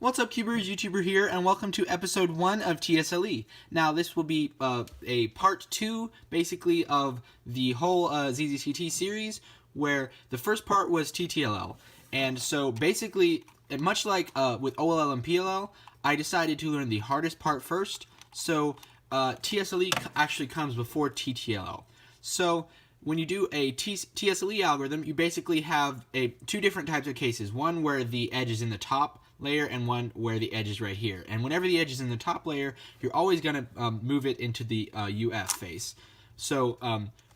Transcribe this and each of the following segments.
What's up, Cubers? YouTuber here, and welcome to episode 1 of TSLE. Now, this will be a part 2, basically, of the whole ZZCT series, where the first part was TTLL. And so, basically, much like with OLL and PLL, I decided to learn the hardest part first. So, TSLE actually comes before TTLL. So, when you do a TSLE algorithm, you basically have two different types of cases. One where the edge is in the top layer and one where the edge is right here. And whenever the edge is in the top layer, you're always going to move it into the UF face. So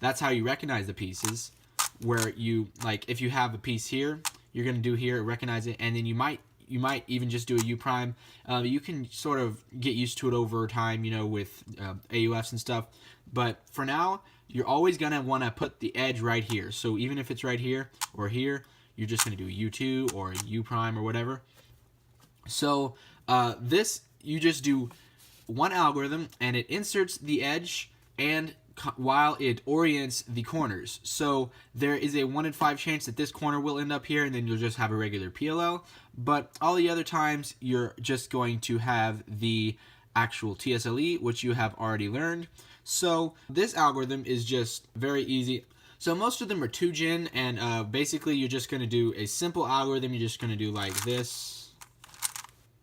that's how you recognize the pieces, where you, like, if you have a piece here, you're going to do here, recognize it, and then you might even just do a U prime. You can sort of get used to it over time, you know, with AUFs and stuff. But for now, you're always going to want to put the edge right here. So even if it's right here or here, you're just going to do a U2 or a U prime or whatever. So this, you just do one algorithm, and it inserts the edge and while it orients the corners. So there is a 1 in 5 chance that this corner will end up here, and then you'll just have a regular PLL. But all the other times, you're just going to have the actual TSLE, which you have already learned. So this algorithm is just very easy. So most of them are 2-gen, and basically you're just going to do a simple algorithm. You're just going to do like this,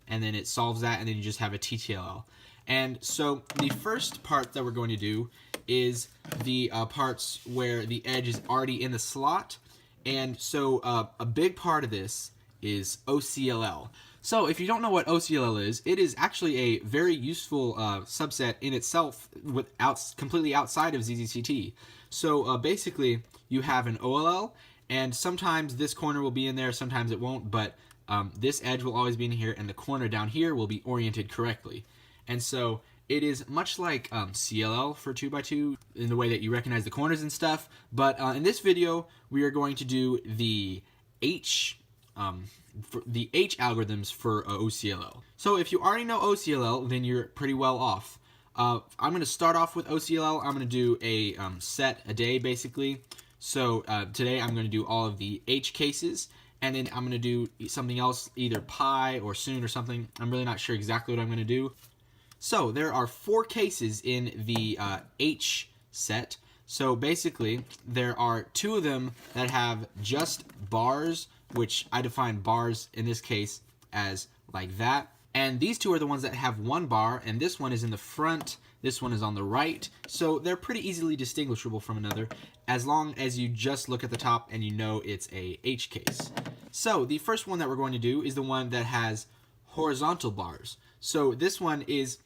and then it solves that, and then you just have a TTLL. And so the first part that we're going to do is the parts where the edge is already in the slot. And so a big part of this is OCLL. So if you don't know what OCLL is, it is actually a very useful subset in itself, completely outside of ZZCT. So basically, you have an OLL, and sometimes this corner will be in there, sometimes it won't, but this edge will always be in here, and the corner down here will be oriented correctly. And so it is much like CLL for 2x2 in the way that you recognize the corners and stuff. But in this video, we are going to do the H algorithms for OCLL. So if you already know OCLL, then you're pretty well off. I'm going to start off with OCLL. I'm going to do a set a day, basically. So today I'm going to do all of the H cases. And then I'm going to do something else, either pi or soon or something. I'm really not sure exactly what I'm going to do. So there are 4 cases in the H set. So basically, there are 2 of them that have just bars, which I define bars in this case as like that. And these 2 are the ones that have 1 bar, and this one is in the front, this one is on the right. So they're pretty easily distinguishable from another, as long as you just look at the top and you know it's a H case. So the first one that we're going to do is the one that has horizontal bars. So this one is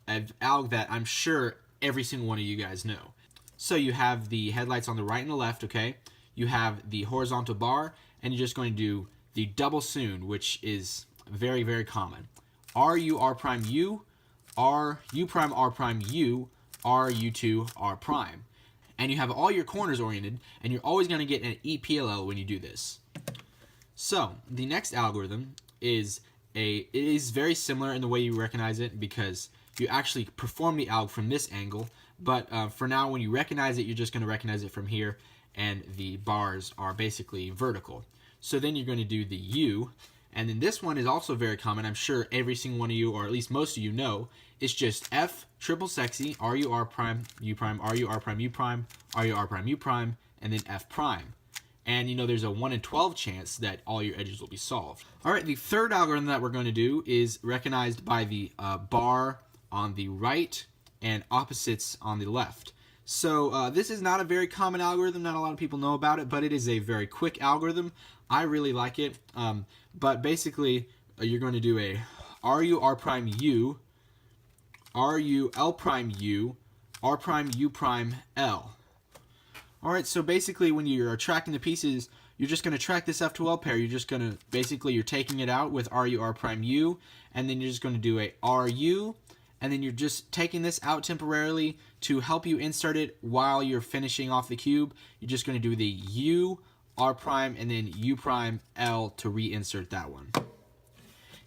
an alg that I'm sure every single one of you guys know. So you have the headlights on the right and the left, okay? You have the horizontal bar, and you're just going to do the double soon, which is very, very common. R, U, R prime, U, R, U prime, R prime, U, R, U2, R prime. And you have all your corners oriented, and you're always going to get an EPLL when you do this. So the next algorithm is it is very similar in the way you recognize it, because you actually perform the alg from this angle. But for now, when you recognize it, you're just going to recognize it from here, and the bars are basically vertical. So then you're going to do the U, and then this one is also very common. I'm sure every single one of you, or at least most of you, know. It's just F triple sexy, R U R prime U prime, R U R prime U prime, R U R prime U prime, and then F prime. And you know there's a 1 in 12 chance that all your edges will be solved. All right, the third algorithm that we're going to do is recognized by the bar on the right and opposites on the left. So this is not a very common algorithm. Not a lot of people know about it, but it is a very quick algorithm. I really like it. But basically, you're going to do a RU R prime U, RU L prime U, R prime U prime L. Alright, so basically when you're tracking the pieces, you're just going to track this F2L pair. You're just going to, basically you're taking it out with RU R prime U, and then you're just going to do a RU, and then you're just taking this out temporarily to help you insert it while you're finishing off the cube. You're just going to do the U, R prime, and then U prime L to reinsert that one.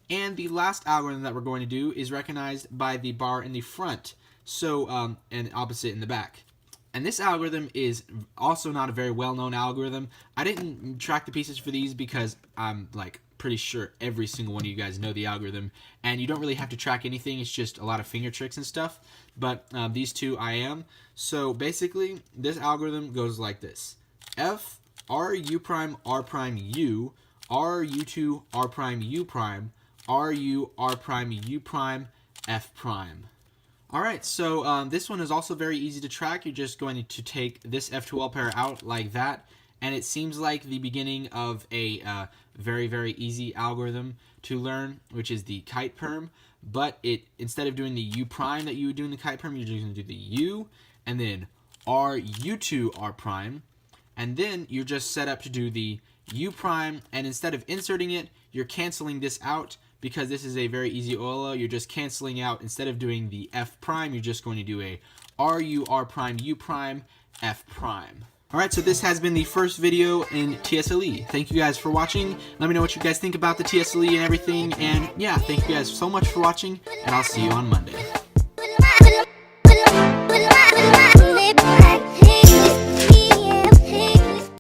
And the last algorithm that we're going to do is recognized by the bar in the front, so and opposite in the back. And this algorithm is also not a very well-known algorithm. I didn't track the pieces for these because I'm like pretty sure every single one of you guys know the algorithm, and you don't really have to track anything. It's just a lot of finger tricks and stuff, but these two I am. So basically, this algorithm goes like this: F, R, U prime, R prime, U, R, U2, R prime, U prime, R, U, R prime, U prime, F prime. Alright, so this one is also very easy to track. You're just going to take this F2L pair out like that, and it seems like the beginning of a very, very easy algorithm to learn, which is the kite perm, but instead of doing the U prime that you would do in the kite perm, you're just going to do the U, and then R, U2, R prime, and then you're just set up to do the U prime, and instead of inserting it, you're canceling this out. Because this is a very easy OCLL, you're just canceling out. Instead of doing the F prime, you're just going to do a R, U, R prime, U prime, F prime. Alright, so this has been the first video in TSLE. Thank you guys for watching. Let me know what you guys think about the TSLE and everything. And yeah, thank you guys so much for watching, and I'll see you on Monday.